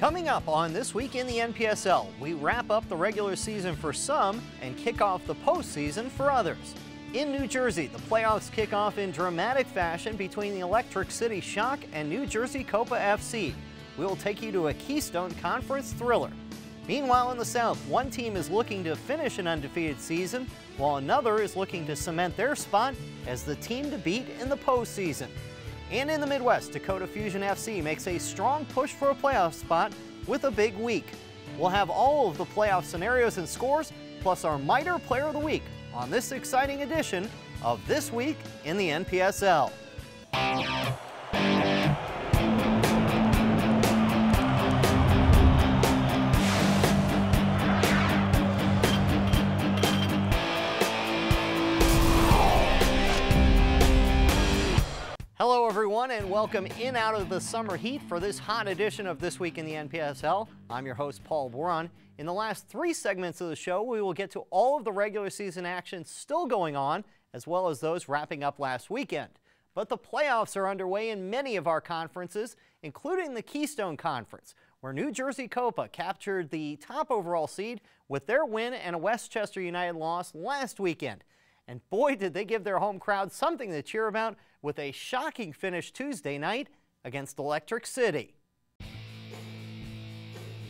Coming up on This Week in the NPSL, we wrap up the regular season for some and kick off the postseason for others. In New Jersey, the playoffs kick off in dramatic fashion between the Electric City Shock and New Jersey Copa FC. We will take you to a Keystone Conference thriller. Meanwhile, in the South, one team is looking to finish an undefeated season, while another is looking to cement their spot as the team to beat in the postseason. And in the Midwest, Dakota Fusion FC makes a strong push for a playoff spot with a big week. We'll have all of the playoff scenarios and scores, plus our Miter Player of the Week on this exciting edition of This Week in the NPSL. Hello everyone and welcome in out of the summer heat for this hot edition of This Week in the NPSL. I'm your host Paul Boron. In the last 3 segments of the show, we will get to all of the regular season action still going on, as well as those wrapping up last weekend. But the playoffs are underway in many of our conferences, including the Keystone Conference, where New Jersey Copa captured the top overall seed with their win and a Westchester United loss last weekend. And boy, did they give their home crowd something to cheer about with a shocking finish Tuesday night against Electric City.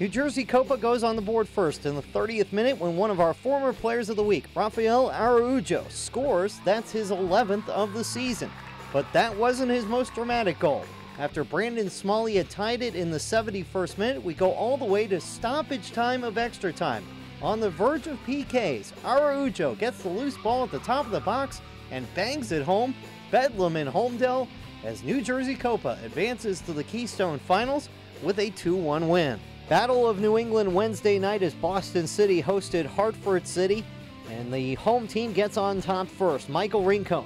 New Jersey Copa goes on the board first in the 30th minute when one of our former players of the week, Rafael Araujo, scores. That's his 11th of the season. But that wasn't his most dramatic goal. After Brandon Smalley had tied it in the 71st minute, we go all the way to stoppage time of extra time. On the verge of PKs, Araujo gets the loose ball at the top of the box and bangs it home. Bedlam in Homedale as New Jersey Copa advances to the Keystone Finals with a 2-1 win. Battle of New England Wednesday night as Boston City hosted Hartford City, and the home team gets on top first. Michael Rincon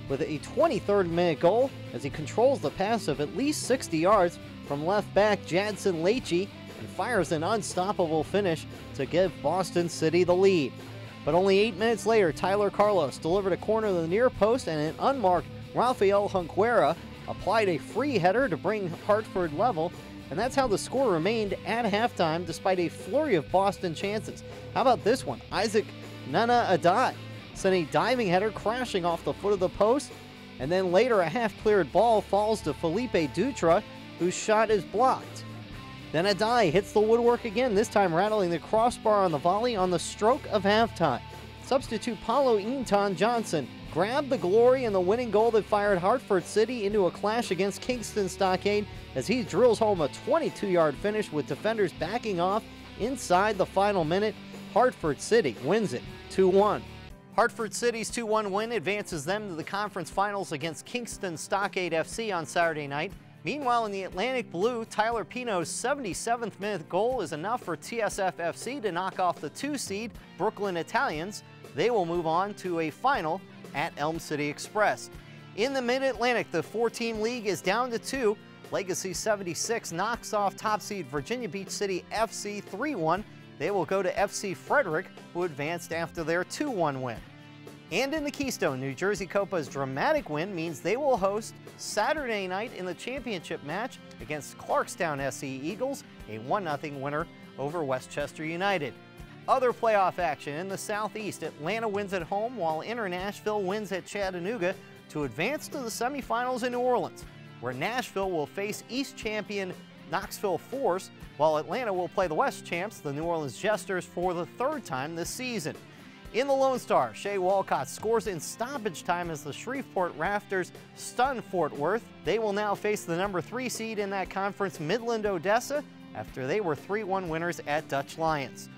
with a 23rd minute goal as he controls the pass of at least 60 yards from left back Jadson Leachy and fires an unstoppable finish to give Boston City the lead. But only 8 minutes later, Tyler Carlos delivered a corner to the near post, and an unmarked Rafael Junquera applied a free header to bring Hartford level, and that's how the score remained at halftime despite a flurry of Boston chances. How about this one? Isaac Nana Adai sent a diving header crashing off the foot of the post, and then later a half-cleared ball falls to Felipe Dutra, whose shot is blocked. Then Adai hits the woodwork again, this time rattling the crossbar on the volley on the stroke of halftime. Substitute Paulo Inton Johnson grabbed the glory in the winning goal that fired Hartford City into a clash against Kingston Stockade as he drills home a 22-yard finish with defenders backing off inside the final minute. Hartford City wins it 2-1. Hartford City's 2-1 win advances them to the conference finals against Kingston Stockade FC on Saturday night. Meanwhile, in the Atlantic Blue, Tyler Pino's 77th minute goal is enough for TSF FC to knock off the 2-seed Brooklyn Italians. They will move on to a final at Elm City Express. In the Mid-Atlantic, the 4-team league is down to 2. Legacy 76 knocks off top seed Virginia Beach City FC 3-1. They will go to FC Frederick, who advanced after their 2-1 win. And in the Keystone, New Jersey Copa's dramatic win means they will host Saturday night in the championship match against Clarkstown SC Eagles, a 1-0 winner over Westchester United. Other playoff action in the Southeast, Atlanta wins at home while Inter Nashville wins at Chattanooga to advance to the semifinals in New Orleans, where Nashville will face East champion Knoxville Force, while Atlanta will play the West champs, the New Orleans Jesters, for the 3rd time this season. In the Lone Star, Shea Walcott scores in stoppage time as the Shreveport Rafters stun Fort Worth. They will now face the number 3 seed in that conference, Midland Odessa, after they were 3-1 winners at Dutch Lions.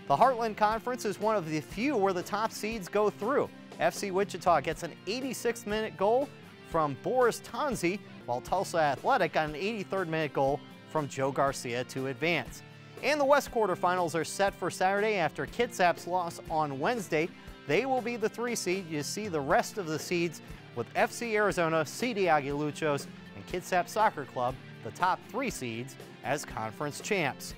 The Heartland Conference is one of the few where the top seeds go through. FC Wichita gets an 86th minute goal from Boris Tanzi, while Tulsa Athletic got an 83rd minute goal from Joe Garcia to advance. And the West quarterfinals are set for Saturday after Kitsap's loss on Wednesday. They will be the 3 seed. You see the rest of the seeds with FC Arizona, CD Aguiluchos, and Kitsap Soccer Club, the top 3 seeds, as conference champs.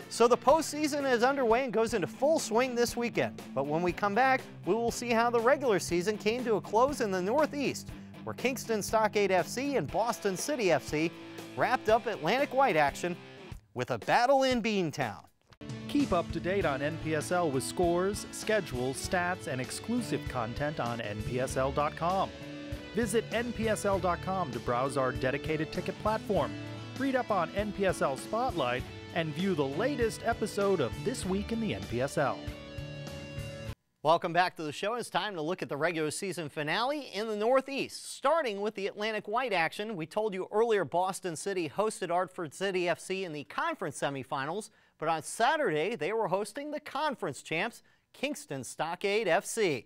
So the postseason is underway and goes into full swing this weekend. But when we come back, we will see how the regular season came to a close in the Northeast, where Kingston Stockade FC and Boston City FC wrapped up Atlantic White action with a battle in Beantown. Keep up to date on NPSL with scores, schedules, stats, and exclusive content on NPSL.com. Visit NPSL.com to browse our dedicated ticket platform, read up on NPSL Spotlight, and view the latest episode of This Week in the NPSL. Welcome back to the show. It's time to look at the regular season finale in the Northeast, starting with the Atlantic White action. We told you earlier Boston City hosted Hartford City FC in the conference semifinals, but on Saturday they were hosting the conference champs, Kingston Stockade FC.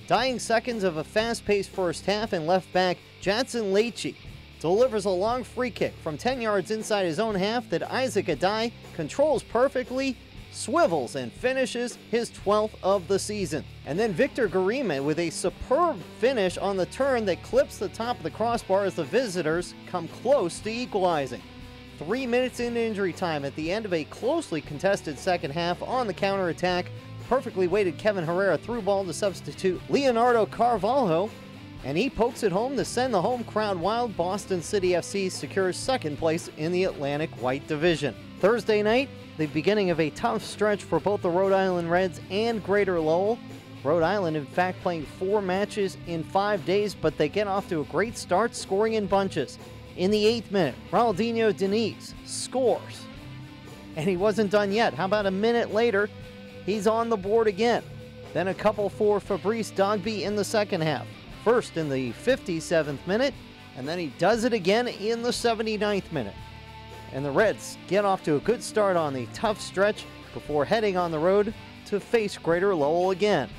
Dying seconds of a fast-paced first half, and left back Jadson Leitchi delivers a long free kick from 10 yards inside his own half that Isaac Adai controls perfectly, swivels, and finishes his 12th of the season. And then Victor Garima with a superb finish on the turn that clips the top of the crossbar as the visitors come close to equalizing. 3 minutes into injury time at the end of a closely contested second half on the counterattack, perfectly weighted Kevin Herrera through ball to substitute Leonardo Carvalho, and he pokes it home to send the home crowd wild. Boston City FC secures second place in the Atlantic White Division. Thursday night, the beginning of a tough stretch for both the Rhode Island Reds and Greater Lowell. Rhode Island, in fact, playing 4 matches in 5 days, but they get off to a great start, scoring in bunches. In the 8th minute, Ronaldinho Diniz scores. And he wasn't done yet. How about a minute later, he's on the board again. Then a couple for Fabrice Dogby in the second half. First in the 57th minute, and then he does it again in the 79th minute. And the Reds get off to a good start on the tough stretch before heading on the road to face Greater Lowell again.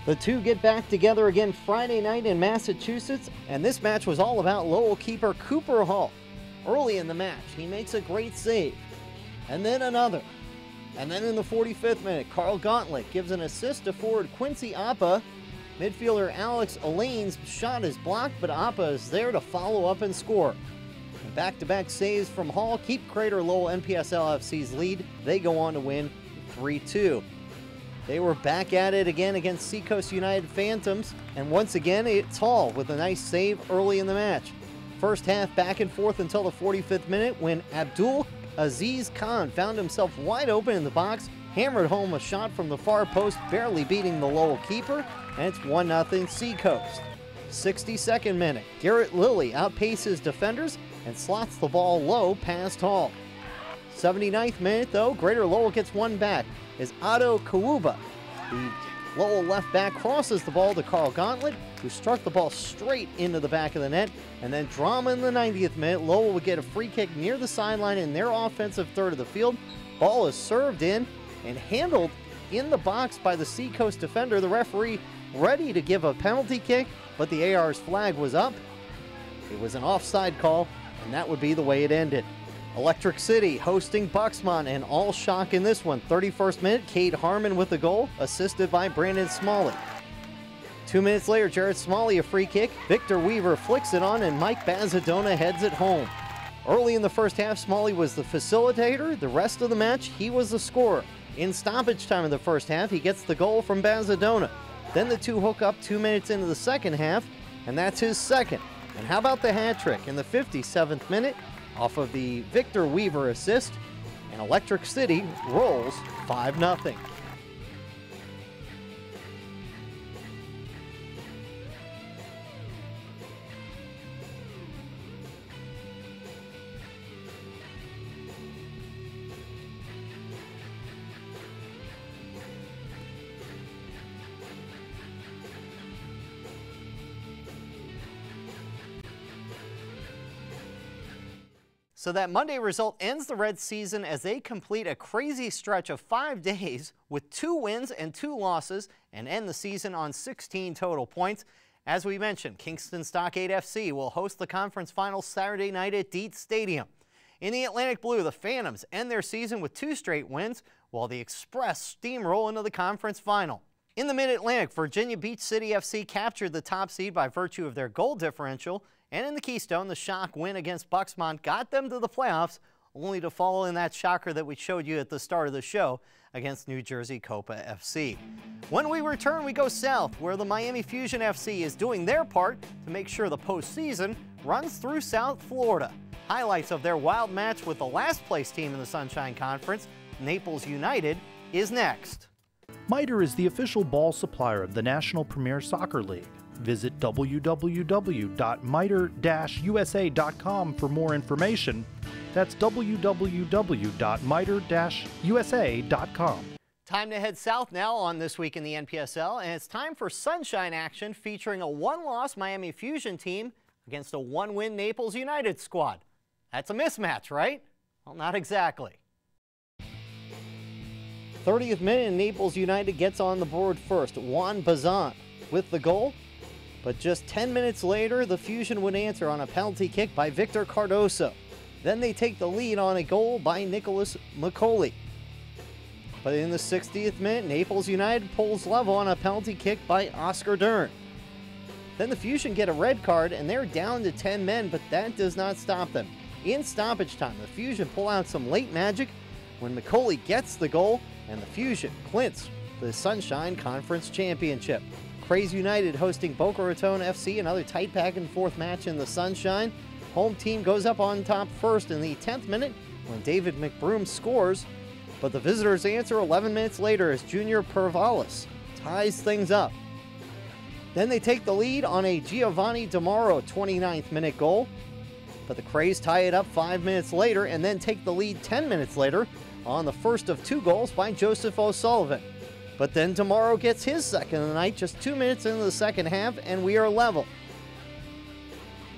The two get back together again Friday night in Massachusetts, and this match was all about Lowell keeper Cooper Hall. Early in the match, he makes a great save, and then another. And then in the 45th minute, Carl Gauntlet gives an assist to forward Quincy Appa. Midfielder Alex Elaine's shot is blocked, but Appa is there to follow up and score. And back-to-back saves from Hall keep Greater Lowell NPSL FC's lead. They go on to win 3-2. They were back at it again against Seacoast United Phantoms, and once again it's Hall with a nice save early in the match. First half back and forth until the 45th minute when Abdul Aziz Khan found himself wide open in the box, hammered home a shot from the far post, barely beating the Lowell keeper, and it's 1-0 Seacoast. 62nd minute, Garrett Lilly outpaces defenders and slots the ball low past Hall. 79th minute though, Greater Lowell gets one back as Otto Kawuba, the Lowell left back, crosses the ball to Carl Gauntlet, who struck the ball straight into the back of the net. And then drama in the 90th minute, Lowell would get a free kick near the sideline in their offensive third of the field. Ball is served in and handled in the box by the Seacoast defender. The referee ready to give a penalty kick, but the AR's flag was up. It was an offside call, and that would be the way it ended. Electric City hosting Bucksmont, and all shock in this one. 31st minute, Cade Harmon with the goal, assisted by Brandon Smalley. 2 minutes later, Jared Smalley a free kick. Victor Weaver flicks it on, and Mike Bazzadona heads it home. Early in the first half, Smalley was the facilitator. The rest of the match, he was the scorer. In stoppage time in the first half, he gets the goal from Bazzadona. Then the two hook up 2 minutes into the second half, and that's his second. And how about the hat trick in the 57th minute off of the Victor Weaver assist, and Electric City rolls 5-0. So that Monday result ends the Reds season as they complete a crazy stretch of 5 days with 2 wins and 2 losses and end the season on 16 total points. As we mentioned, Kingston Stockade FC will host the conference finals Saturday night at Dietz Stadium. In the Atlantic Blue, the Phantoms end their season with 2 straight wins, while the Express steamroll into the conference final. In the Mid-Atlantic, Virginia Beach City FC captured the top seed by virtue of their goal differential, and in the Keystone, the Shock win against Bucksmont got them to the playoffs, only to follow in that shocker that we showed you at the start of the show against New Jersey Copa FC. When we return, we go south, where the Miami Fusion FC is doing their part to make sure the postseason runs through South Florida. Highlights of their wild match with the last place team in the Sunshine Conference, Naples United, is next. MITRE is the official ball supplier of the National Premier Soccer League. Visit www.mitre-usa.com for more information. That's www.mitre-usa.com. Time to head south now on This Week in the NPSL, and it's time for Sunshine action featuring a one-loss Miami Fusion team against a one-win Naples United squad. That's a mismatch, right? Well, not exactly. 30th minute, and Naples United gets on the board first. Juan Bazan with the goal. But just 10 minutes later, the Fusion would answer on a penalty kick by Victor Cardoso. Then they take the lead on a goal by Nicholas McCauley. But in the 60th minute, Naples United pulls level on a penalty kick by Oscar Dern. Then the Fusion get a red card, and they're down to 10 men, but that does not stop them. In stoppage time, the Fusion pull out some late magic when McCauley gets the goal, and the Fusion clinch the Sunshine Conference Championship. Craze United hosting Boca Raton FC, another tight back and forth match in the Sunshine. Home team goes up on top first in the 10th minute when David McBroom scores, but the visitors answer 11 minutes later as Junior Pervalis ties things up. Then they take the lead on a Giovanni DeMauro 29th minute goal, but the Craze tie it up 5 minutes later and then take the lead 10 minutes later on the first of 2 goals by Joseph O'Sullivan. But then DeMauro gets his second of the night just 2 minutes into the second half, and we are level.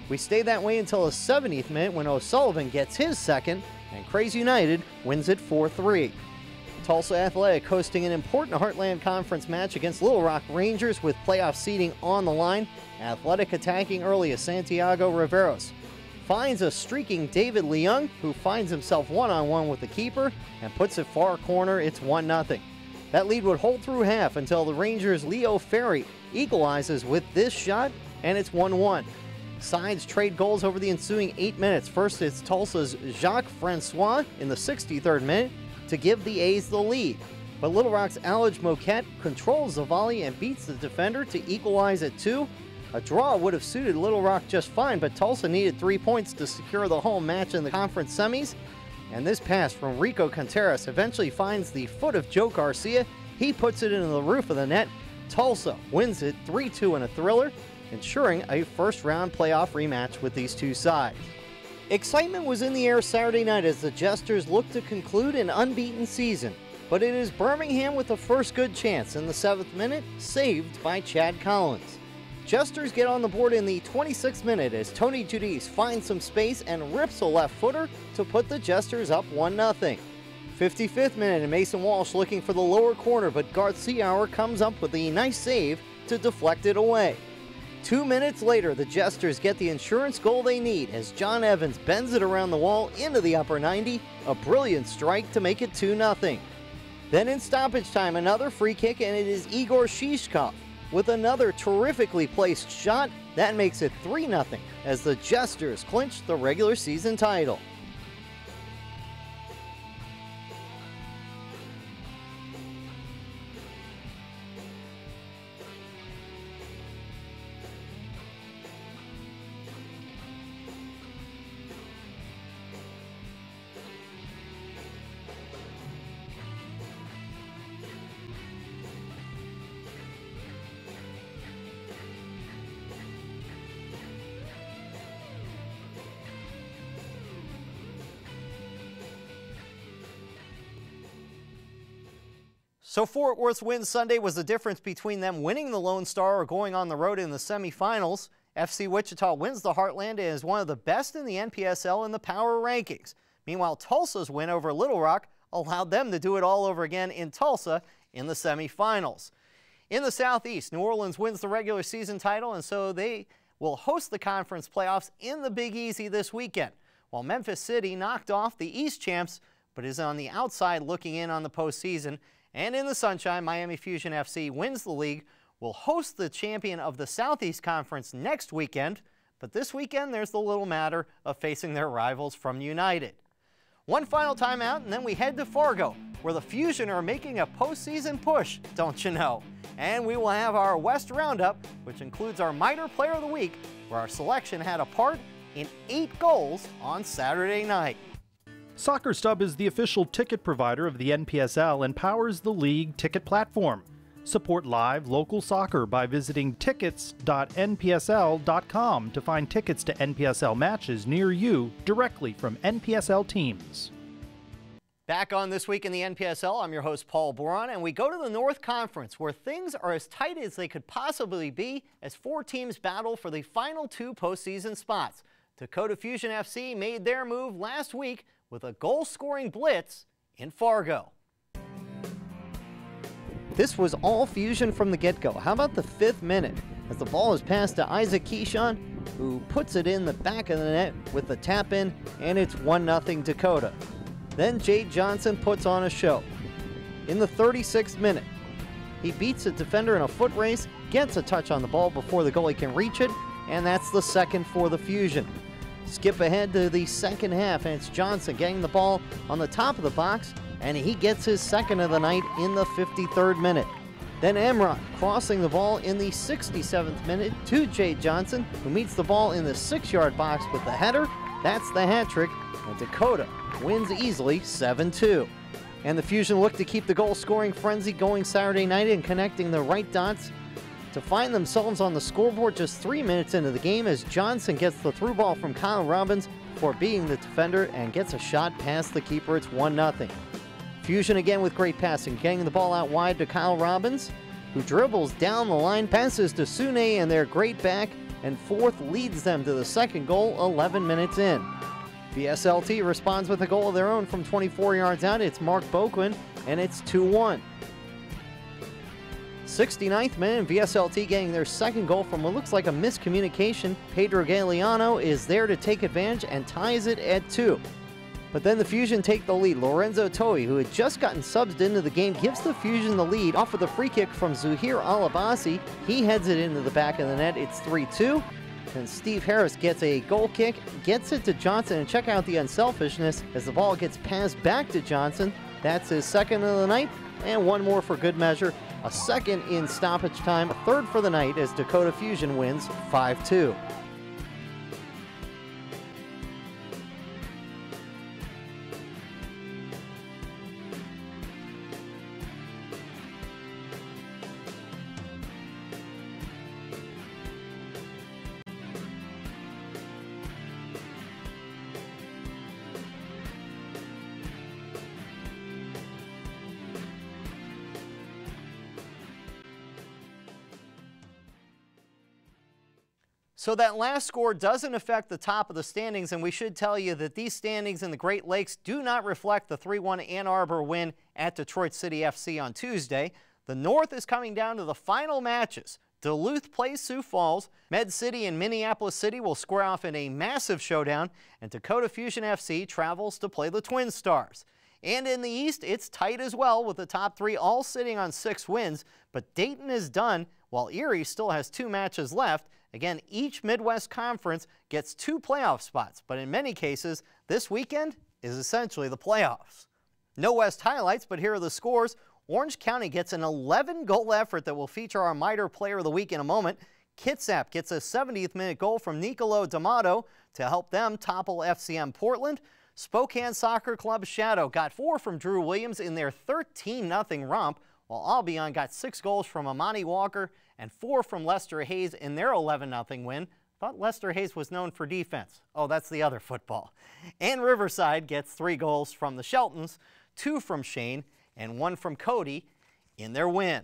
We stay that way until the 70th minute when O'Sullivan gets his second, and Craze United wins it 4-3. Tulsa Athletic hosting an important Heartland Conference match against Little Rock Rangers with playoff seeding on the line. Athletic attacking early as Santiago Riveros finds a streaking David Leung, who finds himself one-on-one with the keeper and puts it far corner. It's 1-0. That lead would hold through half until the Rangers' Leo Ferry equalizes with this shot, and it's 1-1. Sides trade goals over the ensuing 8 minutes. First, it's Tulsa's Jacques Francois in the 63rd minute to give the A's the lead. But Little Rock's Alej Moquette controls the volley and beats the defender to equalize at 2. A draw would have suited Little Rock just fine, but Tulsa needed 3 points to secure the home match in the conference semis. And this pass from Rico Contreras eventually finds the foot of Joe Garcia. He puts it into the roof of the net. Tulsa wins it 3-2 in a thriller, ensuring a first-round playoff rematch with these two sides. Excitement was in the air Saturday night as the Jesters looked to conclude an unbeaten season. But it is Birmingham with the first good chance in the 7th minute, saved by Chad Collins. Jesters get on the board in the 26th minute as Tony Giudice finds some space and rips a left footer to put the Jesters up 1-0. 55th minute and Mason Walsh looking for the lower corner, but Garth Seauer comes up with a nice save to deflect it away. 2 minutes later, the Jesters get the insurance goal they need as John Evans bends it around the wall into the upper 90, a brilliant strike to make it 2-0. Then in stoppage time, another free kick, and it is Igor Shishkov with another terrifically placed shot. That makes it 3-0 as the Jesters clinch the regular season title. So Fort Worth's win Sunday was the difference between them winning the Lone Star or going on the road in the semifinals. FC Wichita wins the Heartland and is one of the best in the NPSL in the power rankings. Meanwhile, Tulsa's win over Little Rock allowed them to do it all over again in Tulsa in the semifinals. In the Southeast, New Orleans wins the regular season title, and so they will host the conference playoffs in the Big Easy this weekend, while Memphis City knocked off the East champs but is on the outside looking in on the postseason. And in the Sunshine, Miami Fusion FC wins the league, will host the champion of the Southeast Conference next weekend, but this weekend there's the little matter of facing their rivals from United. One final timeout, and then we head to Fargo, where the Fusion are making a postseason push, don't you know? And we will have our West Roundup, which includes our MITRE Player of the Week, where our selection had a part in 8 goals on Saturday night. Soccer Stub is the official ticket provider of the NPSL and powers the league ticket platform. Support live local soccer by visiting tickets.npsl.com to find tickets to NPSL matches near you directly from NPSL teams. Back on This Week in the NPSL, I'm your host Paul Boron, and we go to the North Conference where things are as tight as they could possibly be as 4 teams battle for the final 2 postseason spots. Dakota Fusion FC made their move last week with a goal-scoring blitz in Fargo. This was all Fusion from the get-go. How about the 5th minute as the ball is passed to Isaac Keyshawn, who puts it in the back of the net with the tap-in, and it's 1-0 Dakota. Then Jade Johnson puts on a show. In the 36th minute, he beats a defender in a foot race, gets a touch on the ball before the goalie can reach it, and that's the 2nd for the Fusion. Skip ahead to the second half, and it's Johnson getting the ball on the top of the box, and he gets his 2nd of the night in the 53rd minute. Then Emrod crossing the ball in the 67th minute to Jade Johnson, who meets the ball in the 6-yard box with the header. That's the hat trick, and Dakota wins easily 7-2. And the Fusion look to keep the goal-scoring frenzy going Saturday night and connecting the right dots to find themselves on the scoreboard just 3 minutes into the game as Johnson gets the through ball from Kyle Robbins before beating the defender and gets a shot past the keeper. It's 1-0. Fusion again with great passing, getting the ball out wide to Kyle Robbins, who dribbles down the line, passes to s1e9 and their great back, and 4th leads them to the 2nd goal 11 minutes in. VSLT responds with a goal of their own from 24 yards out. It's Mark Boquin, and it's 2-1. 69th minute, VSLT getting their 2nd goal from what looks like a miscommunication. Pedro Galeano is there to take advantage and ties it at 2. But then the Fusion take the lead. Lorenzo Toei, who had just gotten subbed into the game, gives the Fusion the lead off of the free kick from Zuhair Alabasi. He heads it into the back of the net. It's 3-2. And Steve Harris gets a goal kick, gets it to Johnson, and check out the unselfishness as the ball gets passed back to Johnson. That's his 2nd of the night, and 1 more for good measure. A 2nd in stoppage time, a 3rd for the night as Dakota Fusion wins 5-2. So that last score doesn't affect the top of the standings, and we should tell you that these standings in the Great Lakes do not reflect the 3-1 Ann Arbor win at Detroit City FC on Tuesday. The North is coming down to the final matches. Duluth plays Sioux Falls, Med City and Minneapolis City will square off in a massive showdown, and Dakota Fusion FC travels to play the Twin Stars. And in the East, it's tight as well, with the top 3 all sitting on 6 wins, but Dayton is done, while Erie still has 2 matches left. Again, each Midwest Conference gets 2 playoff spots, but in many cases, this weekend is essentially the playoffs. No West highlights, but here are the scores. Orange County gets an 11-goal effort that will feature our MITRE Player of the Week in a moment. Kitsap gets a 70th minute goal from Nicolo D'Amato to help them topple FCM Portland. Spokane Soccer Club Shadow got 4 from Drew Williams in their 13-0 romp, while Albion got 6 goals from Amani Walker and 4 from Lester Hayes in their 11-0 win. Thought Lester Hayes was known for defense. Oh, that's the other football. And Riverside gets 3 goals from the Sheltons, 2 from Shane, and 1 from Cody in their win.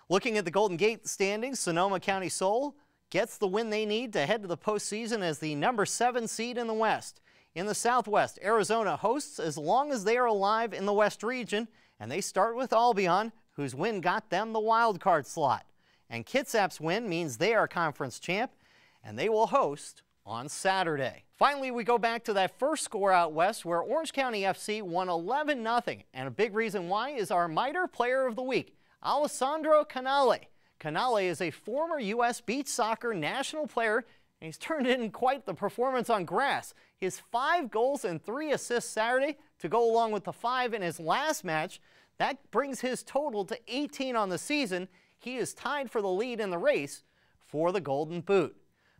Looking at the Golden Gate standings, Sonoma County Soul gets the win they need to head to the postseason as the number 7 seed in the West. In the Southwest, Arizona hosts as long as they are alive in the West region, and they start with Albion, whose win got them the wild card slot. And Kitsap's win means they are conference champ, and they will host on Saturday. Finally, we go back to that first score out west where Orange County FC won 11-0, and a big reason why is our MITRE Player of the Week, Alessandro Canale. Canale is a former U.S. beach soccer national player, and he's turned in quite the performance on grass. His 5 goals and 3 assists Saturday to go along with the 5 in his last match. That brings his total to 18 on the season. He is tied for the lead in the race for the Golden Boot.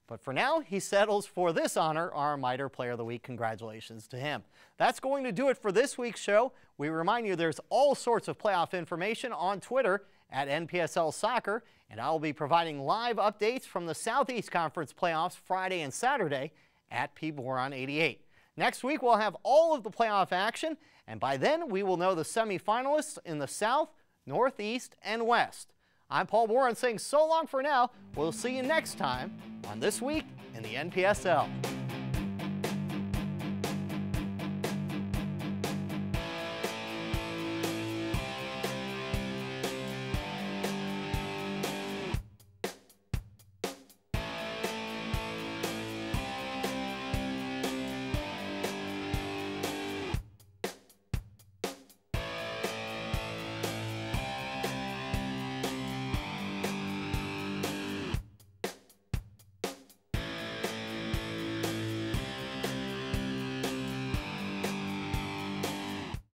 But for now, he settles for this honor, our Miter Player of the Week. Congratulations to him. That's going to do it for this week's show. We remind you there's all sorts of playoff information on Twitter at NPSL Soccer, and I'll be providing live updates from the Southeast Conference playoffs Friday and Saturday at pboron88. Next week, we'll have all of the playoff action, and by then, we will know the semifinalists in the South, Northeast, and West. I'm Paul Boren saying so long for now. We'll see you next time on This Week in the NPSL.